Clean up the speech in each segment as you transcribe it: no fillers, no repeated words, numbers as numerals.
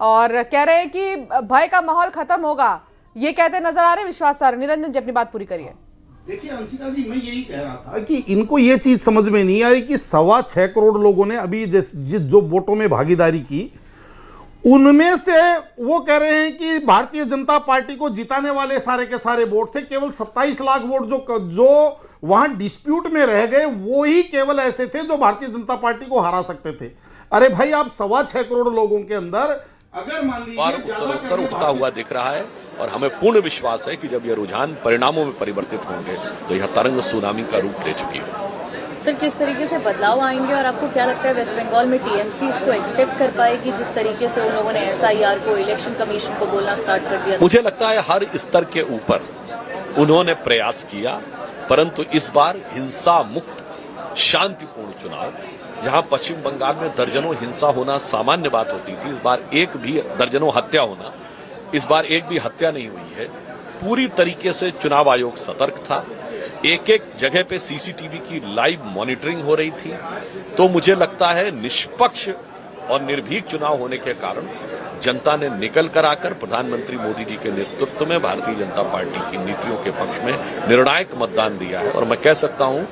और कह रहे हैं कि भय का माहौल खत्म होगा, ये कहते नजर आ रहे हैं विश्वास सर। निरंजन जी अपनी बात पूरी करिए। देखिए अंशिका जी, मैं यही कह रहा था कि इनको ये चीज समझ में नहीं आई कि 6.25 करोड़ लोगों ने अभी जो वोटों में भागीदारी की, उनमें से वो कह रहे हैं कि भारतीय जनता पार्टी को जिताने वाले सारे के सारे वोट थे, केवल 27 लाख वोट जो वहां डिस्प्यूट में रह गए, वो ही केवल ऐसे थे जो भारतीय जनता पार्टी को हरा सकते थे। अरे भाई, आप 6.25 करोड़ लोगों के अंदर अगर मान लीजिए उत्तर उठता हुआ दिख रहा है, और हमें पूर्ण विश्वास है कि जब यह रुझान परिणामों में परिवर्तित होंगे तो यह तरंग सुनामी का रूप ले चुकी है। सर, किस तरीके से बदलाव आएंगे और आपको क्या लगता है वेस्ट बंगाल में टीएमसी इसको एक्सेप्ट कर पाएगी, जिस तरीके से उन लोगों ने एसआईआर को, इलेक्शन कमीशन को बोलना स्टार्ट कर दिया? मुझे लगता है हर स्तर के ऊपर उन्होंने प्रयास किया, परंतु इस बार हिंसा मुक्त शांतिपूर्ण चुनाव, जहां पश्चिम बंगाल में दर्जनों हिंसा होना सामान्य बात होती थी, इस बार एक भी दर्जनों हत्या होना, इस बार एक भी हत्या नहीं हुई है। पूरी तरीके से चुनाव आयोग सतर्क था, एक एक जगह पे सीसीटीवी की लाइव मॉनिटरिंग हो रही थी। तो मुझे लगता है निष्पक्ष और निर्भीक चुनाव होने के कारण जनता ने निकल कर आकर प्रधानमंत्री मोदी जी के नेतृत्व में भारतीय जनता पार्टी की नीतियों के पक्ष में निर्णायक मतदान दिया है। और मैं कह सकता हूं,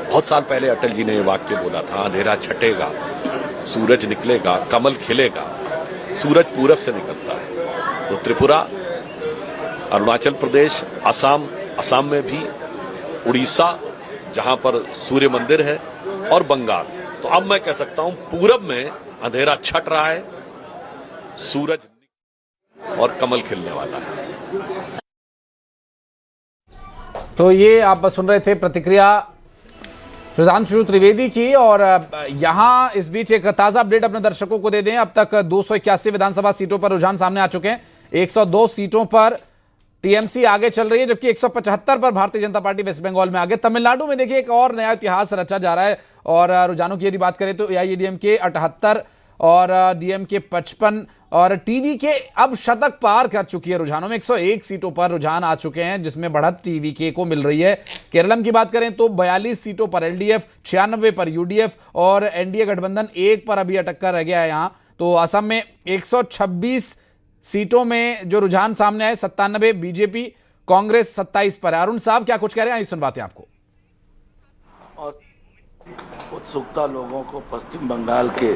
बहुत साल पहले अटल जी ने ये वाक्य बोला था, अंधेरा छटेगा, सूरज निकलेगा, कमल खिलेगा, सूरज पूरब से निकलता है। तो त्रिपुरा, अरुणाचल प्रदेश, असम में भी, उड़ीसा जहां पर सूर्य मंदिर है, और बंगाल, तो अब मैं कह सकता हूं पूरब में अंधेरा छट रहा है, सूरज और कमल खिलने वाला है। तो ये आप सुन रहे थे प्रतिक्रिया सुधांशु त्रिवेदी की। और यहां इस बीच एक ताजा अपडेट अपने दर्शकों को दे दें। अब तक 281 विधानसभा सीटों पर रुझान सामने आ चुके हैं। 102 सीटों पर टीएमसी आगे चल रही है, जबकि 175 पर भारतीय जनता पार्टी वेस्ट बंगाल में आगे। तमिलनाडु में देखिए एक और नया इतिहास रचा जा रहा है। और रुझानों की यदि बात करें तो एआईएडीएमके 78 और डीएमके 55 और टीवी के अब शतक पार कर चुकी है रुझानों में। 101 सीटों पर रुझान आ चुके हैं, जिसमें बढ़त टीवीके को मिल रही है। केरलम की बात करें तो 42 सीटों पर एलडीएफ, 96 पर यूडीएफ और एनडीए गठबंधन 1 पर अभी अटक कर रह गया है यहां। तो असम में 126 सीटों में जो रुझान सामने आए, 97 बीजेपी, कांग्रेस 27 पर है। अरुण साहब क्या कुछ कह रहे हैं, सुनवाते हैं आपको। और उत्सुकता लोगों को पश्चिम बंगाल के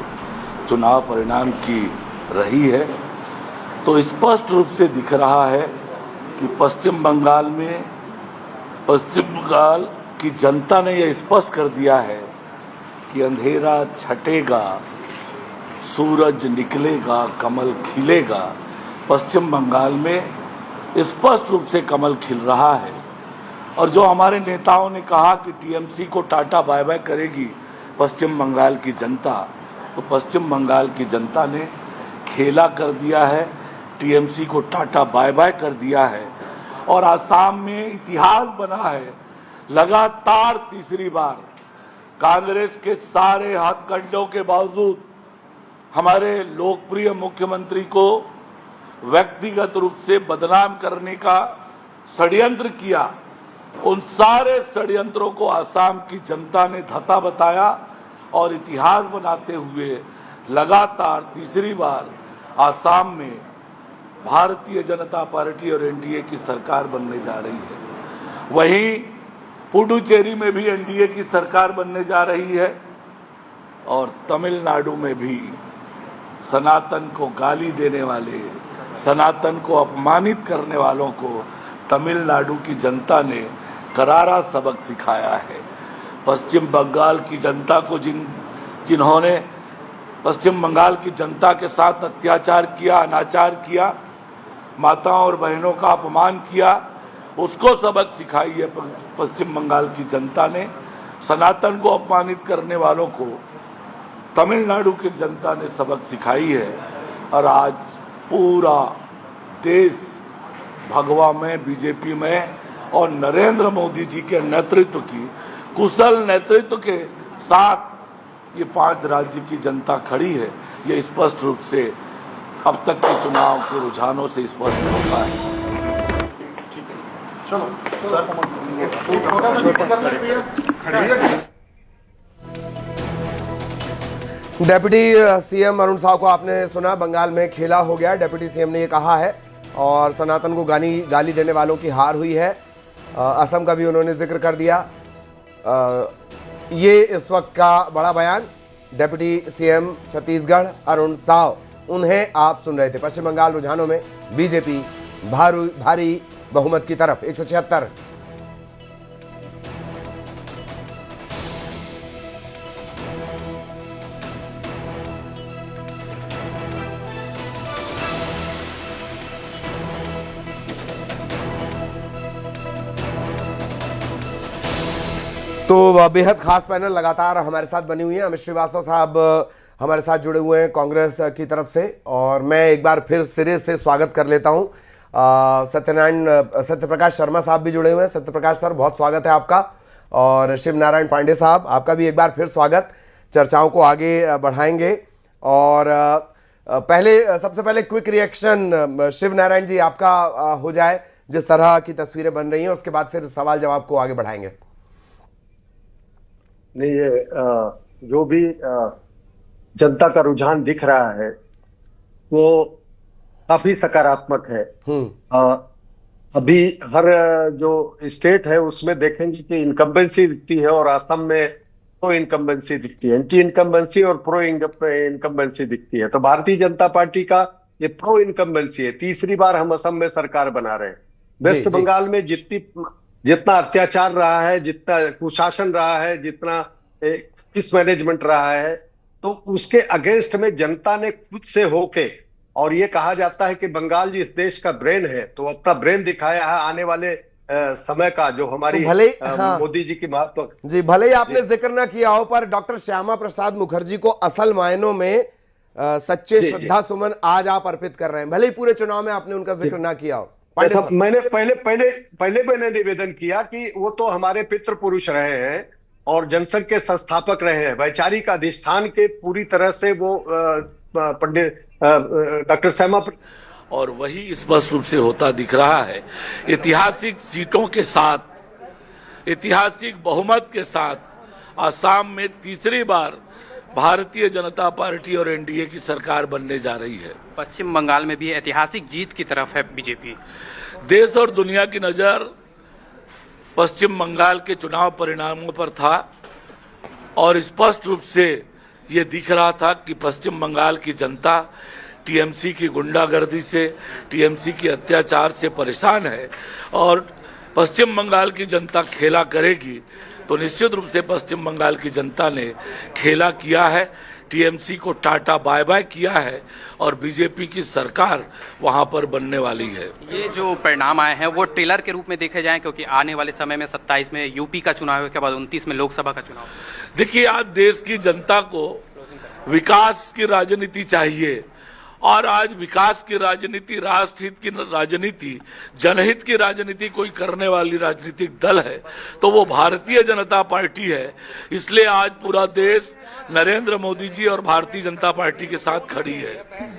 चुनाव परिणाम की रही है, तो स्पष्ट रूप से दिख रहा है कि पश्चिम बंगाल की जनता ने यह स्पष्ट कर दिया है कि अंधेरा छटेगा, सूरज निकलेगा, कमल खिलेगा। पश्चिम बंगाल में स्पष्ट रूप से कमल खिल रहा है। और जो हमारे नेताओं ने कहा कि टीएमसी को टाटा बाय बाय करेगी पश्चिम बंगाल की जनता, तो पश्चिम बंगाल की जनता ने खेला कर दिया है, टीएमसी को टाटा बाय बाय कर दिया है। और आसाम में इतिहास बना है, लगातार तीसरी बार कांग्रेस के सारे हथकंडों के बावजूद हमारे लोकप्रिय मुख्यमंत्री को व्यक्तिगत रूप से बदनाम करने का षड्यंत्र किया। उन सारे षड्यंत्रों को आसाम की जनता ने धता बताया और इतिहास बनाते हुए लगातार तीसरी बार आसाम में भारतीय जनता पार्टी और एनडीए की सरकार बनने जा रही है। वहीं पुडुचेरी में भी एनडीए की सरकार बनने जा रही है और तमिलनाडु में भी सनातन को गाली देने वाले, सनातन को अपमानित करने वालों को तमिलनाडु की जनता ने करारा सबक सिखाया है। पश्चिम बंगाल की जनता को जिन्होंने पश्चिम बंगाल की जनता के साथ अत्याचार किया, अनाचार किया, माताओं और बहनों का अपमान किया, उसको सबक सिखाई है पश्चिम बंगाल की जनता ने। सनातन को अपमानित करने वालों को तमिलनाडु की जनता ने सबक सिखाई है। और आज पूरा देश भगवा में, बीजेपी में और नरेंद्र मोदी जी के नेतृत्व की, कुशल नेतृत्व के साथ ये 5 राज्य की जनता खड़ी है। ये स्पष्ट रूप से अब तक के चुनाव के रुझानों से स्पष्ट होता है। चलो sir, deputy CM Arun Sao को आपने सुना, बंगाल में खेला हो गया, डेप्यूटी सीएम ने ये कहा है। और सनातन को गाली देने वालों की हार हुई है, असम का भी उन्होंने जिक्र कर दिया। ये इस वक्त का बड़ा बयान, डेप्यूटी सीएम छत्तीसगढ़ अरुण साव, उन्हें आप सुन रहे थे। पश्चिम बंगाल रुझानों में बीजेपी भारी बहुमत की तरफ 176। तो बेहद खास पैनल लगातार हमारे साथ बनी हुई है। अमित श्रीवास्तव साहब हमारे साथ जुड़े हुए हैं कांग्रेस की तरफ से, और मैं एक बार फिर सिरे से स्वागत कर लेता हूं। सत्यप्रकाश शर्मा साहब भी जुड़े हुए हैं। सत्यप्रकाश सर, बहुत स्वागत है आपका। और शिव नारायण पांडे साहब, आपका भी एक बार फिर स्वागत। चर्चाओं को आगे बढ़ाएंगे। और सबसे पहले क्विक रिएक्शन शिव नारायण जी आपका हो जाए, जिस तरह की तस्वीरें बन रही हैं, उसके बाद फिर सवाल जवाब को आगे बढ़ाएंगे। नहीं, ये जो भी जनता का रुझान दिख रहा है वो काफी सकारात्मक है। अभी हर जो स्टेट है उसमें देखेंगे कि इनकम्बेंसी दिखती है, और असम में प्रो इनकम्बेंसी दिखती है, एंटी इनकम्बेंसी और प्रो इनकम्बेंसी दिखती है। तो भारतीय जनता पार्टी का ये प्रो इनकम्बेंसी है। तीसरी बार हम असम में सरकार बना रहे हैं। वेस्ट बंगाल में जितना अत्याचार रहा है, जितना कुशासन रहा है, जितना मिसमैनेजमेंट रहा है, तो उसके अगेंस्ट में जनता ने खुद से होके, और ये कहा जाता है कि बंगाल जी इस देश का ब्रेन है, तो अपना ब्रेन दिखाया है। आने वाले समय का जो हमारी तो भले मोदी जी की महत्व जी, भले ही आपने जिक्र ना किया हो, पर डॉक्टर श्यामा प्रसाद मुखर्जी को असल मायनों में सच्चे श्रद्धा सुमन आज आप अर्पित कर रहे हैं, भले ही पूरे चुनाव में आपने उनका जिक्र ना किया हो। मैंने पहले निवेदन किया कि वो तो हमारे पितृ पुरुष रहे हैं और जनसंघ के संस्थापक रहे हैं। वैचारिक अधिष्ठान के पूरी तरह से वो पंडित डॉक्टर श्यामा, और वही स्पष्ट रूप से होता दिख रहा है। ऐतिहासिक सीटों के साथ, ऐतिहासिक बहुमत के साथ असम में तीसरी बार भारतीय जनता पार्टी और एनडीए की सरकार बनने जा रही है। पश्चिम बंगाल में भी ऐतिहासिक जीत की तरफ है बीजेपी। देश और दुनिया की नज़र पश्चिम बंगाल के चुनाव परिणामों पर था, और स्पष्ट रूप से ये दिख रहा था कि पश्चिम बंगाल की जनता टीएमसी की गुंडागर्दी से, टीएमसी के अत्याचार से परेशान है। और पश्चिम बंगाल की जनता खेला करेगी, तो निश्चित रूप से पश्चिम बंगाल की जनता ने खेला किया है, टीएमसी को टाटा बाय बाय किया है, और बीजेपी की सरकार वहां पर बनने वाली है। ये जो परिणाम आए हैं वो ट्रेलर के रूप में देखे जाएं, क्योंकि आने वाले समय में 27 में यूपी का चुनाव है, के बाद 29 में लोकसभा का चुनाव। देखिए, आज देश की जनता को विकास की राजनीति चाहिए, और आज विकास की राजनीति, राष्ट्रहित की राजनीति, जनहित की राजनीति कोई करने वाली राजनीतिक दल है तो वो भारतीय जनता पार्टी है। इसलिए आज पूरा देश नरेंद्र मोदी जी और भारतीय जनता पार्टी के साथ खड़ी है।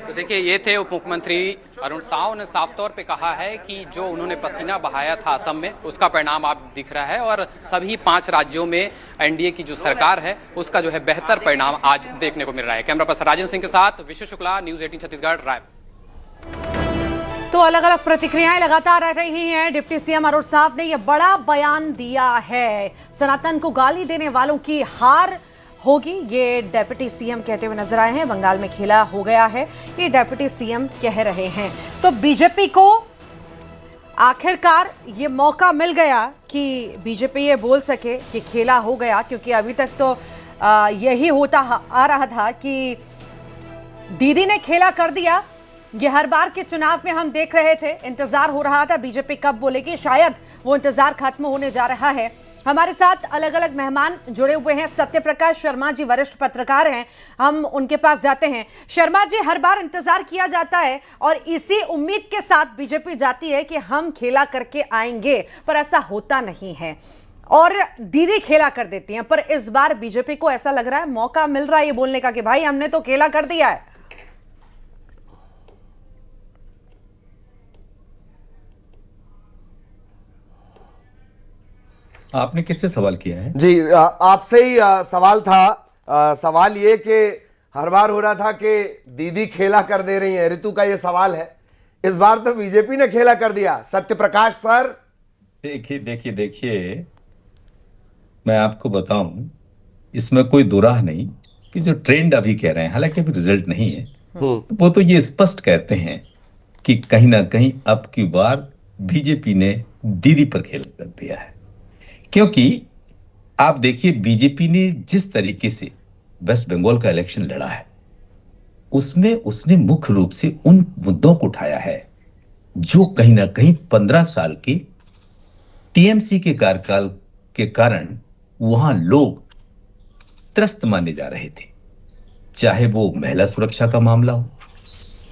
तो देखिए, ये थे उप मुख्यमंत्री अरुण साव ने साफ तौर पे कहा है कि जो उन्होंने पसीना बहाया था असम में, उसका परिणाम आप दिख रहा है, और सभी 5 राज्यों में एनडीए की जो सरकार है उसका जो है बेहतर परिणाम आज देखने को मिल रहा है। कैमरा पर्सन राजन सिंह के साथ विश्व शुक्ला, न्यूज 18 छत्तीसगढ़, रायपुर। तो अलग अलग प्रतिक्रियाएं लगातार आ रही हैं। डिप्टी सीएम अरुण साव ने यह बड़ा बयान दिया है, सनातन को गाली देने वालों की हार होगी, ये डेप्यूटी सीएम कहते हुए नजर आए हैं। बंगाल में खेला हो गया है, ये डेप्यूटी सीएम कह रहे हैं। तो बीजेपी को आखिरकार ये मौका मिल गया कि बीजेपी ये बोल सके कि खेला हो गया, क्योंकि अभी तक तो यही होता आ रहा था कि दीदी ने खेला कर दिया। ये हर बार के चुनाव में हम देख रहे थे, इंतजार हो रहा था बीजेपी कब बोलेगी, शायद वो इंतजार खत्म होने जा रहा है। हमारे साथ अलग अलग मेहमान जुड़े हुए हैं। सत्यप्रकाश शर्मा जी वरिष्ठ पत्रकार हैं, हम उनके पास जाते हैं। शर्मा जी, हर बार इंतजार किया जाता है और इसी उम्मीद के साथ बीजेपी जाती है कि हम खेला करके आएंगे, पर ऐसा होता नहीं है और दीदी खेला कर देती हैं। पर इस बार बीजेपी को ऐसा लग रहा है मौका मिल रहा है ये बोलने का कि भाई हमने तो खेला कर दिया है। आपने किससे सवाल किया है? जी, आपसे ही सवाल था। सवाल ये कि हर बार हो रहा था कि दीदी खेला कर दे रही है, ऋतु का ये सवाल है। इस बार तो बीजेपी ने खेला कर दिया। सत्य प्रकाश सर, देखिए मैं आपको बताऊं, इसमें कोई दुराह नहीं कि जो ट्रेंड अभी कह रहे हैं, हालांकि अभी रिजल्ट नहीं है, तो वो तो ये स्पष्ट कहते हैं कि कहीं ना कहीं अब की बार बीजेपी ने दीदी पर खेल कर दिया है। क्योंकि आप देखिए, बीजेपी ने जिस तरीके से वेस्ट बंगाल का इलेक्शन लड़ा है, उसमें उसने मुख्य रूप से उन मुद्दों को उठाया है जो कहीं ना कहीं 15 साल के टीएमसी के कार्यकाल के कारण वहां लोग त्रस्त माने जा रहे थे। चाहे वो महिला सुरक्षा का मामला हो,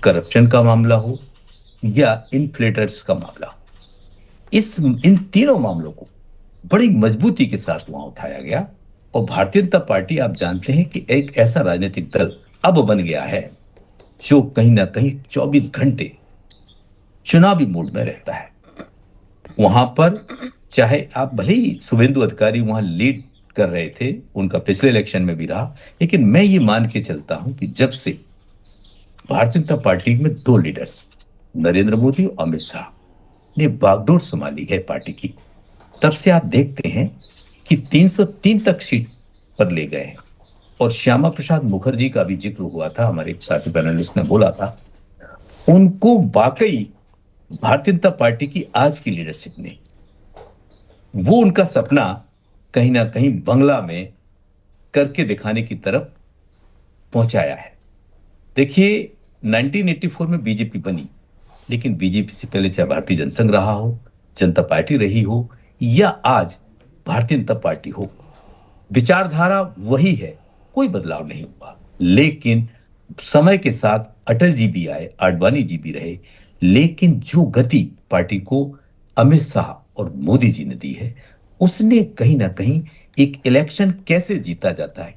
करप्शन का मामला हो या इन्फ्लेटर्स का मामला हो, इन तीनों मामलों को बड़ी मजबूती के साथ वहां उठाया गया। और भारतीय जनता पार्टी, आप जानते हैं कि एक ऐसा राजनीतिक दल अब बन गया है जो कहीं ना कहीं 24 घंटे चुनावी मूड में रहता है। वहां पर चाहे आप भले ही शुभेंदु अधिकारी वहां लीड कर रहे थे, उनका पिछले इलेक्शन में भी रहा, लेकिन मैं ये मान के चलता हूं कि जब से भारतीय जनता पार्टी में दो लीडर्स नरेंद्र मोदी और अमित शाह ने बागडोर संभाली है पार्टी की, तब से आप देखते हैं कि 303 तक सीट पर ले गए हैं। और श्यामा प्रसाद मुखर्जी का भी जिक्र हुआ था, हमारे साथी पैनलिस्ट ने बोला था, उनको वाकई भारतीय जनता पार्टी की आज की लीडरशिप ने वो उनका सपना कहीं ना कहीं बंगला में करके दिखाने की तरफ पहुंचाया है। देखिए, 1984 में बीजेपी बनी, लेकिन बीजेपी से पहले चाहे भारतीय जनसंघ रहा हो, जनता पार्टी रही हो या आज भारतीय जनता पार्टी हो, विचारधारा वही है, कोई बदलाव नहीं हुआ। लेकिन समय के साथ अटल जी भी आए, आडवाणी जी भी रहे, लेकिन जो गति पार्टी को अमित शाह और मोदी जी ने दी है, उसने कहीं ना कहीं एक इलेक्शन कैसे जीता जाता है,